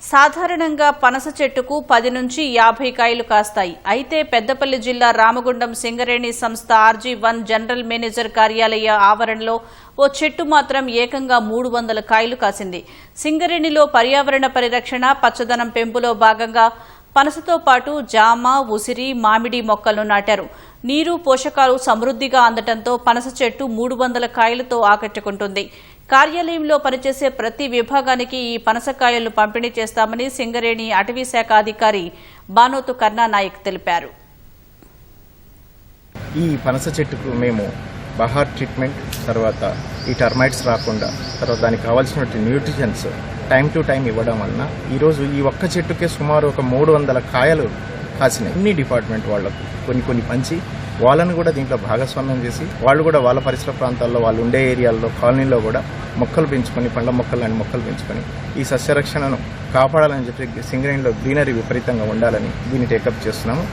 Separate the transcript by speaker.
Speaker 1: సాధారణంగా పనస చెట్టుకు 10 నుంచి 50 కాయలు కాస్తాయి. అయితే పెద్దపల్లి జిల్లా రామగుండం సింగరేణి సంస్థ RG1 జనరల్ మేనేజర్ కార్యాలయ ఆవరణలో ఓ చెట్టు మాత్రం ఏకంగా 300 కాయలు కాసింది. సింగరేణిలో పర్యావరణ పరిరక్షణ, పచ్చదనం పెంపులో భాగంగా పనసతో పాటు జామ, ఉసిరి, మామిడి మొక్కలను నాటారు. నీరు, పోషకాలు సమృద్ధిగా అందటంతో పనస చెట్టు 300 కాయలతో ఆకట్టుకుంటుంది. కార్యాలయంలో పనిచేసే ప్రతి విభాగానికి ఈ పనసకాయలను పంపిణీ చేస్తామని సింగరేణి అటవీ శాఖ అధికారి బానోతు కర్ణానాయక్ తెలిపారు.
Speaker 2: ఈ పనస చెట్టుకు మేము బహార్ ట్రీట్మెంట్, తర్వాత ఈ టర్మైట్స్ రాకుండా, తర్వాత దానికి కావాల్సినటువంటి న్యూట్రిషన్స్ టైం టు టైం ఇవ్వడం వలన ఈరోజు ఈ ఒక్క చెట్టుకే సుమారు ఒక 300 కాయలు కాసినాయి. అన్ని డిపార్ట్మెంట్ వాళ్ళకు కొన్ని పంచి వాళ్ళను కూడా దీంట్లో భాగస్వామ్యం చేసి వాళ్ళు కూడా వాళ్ళ పరిసర ప్రాంతాల్లో వాళ్ళు ఉండే ఏరియాల్లో కాలనీలో కూడా మొక్కలు పెంచుకొని, పండ్ల మొక్కలు లాంటి మొక్కలు పెంచుకొని ఈ సస్యరక్షణను కాపాడాలని చెప్పి సింగరేణిలో గ్రీనరీ విపరీతంగా ఉండాలని దీన్ని టేకప్ చేస్తున్నాము.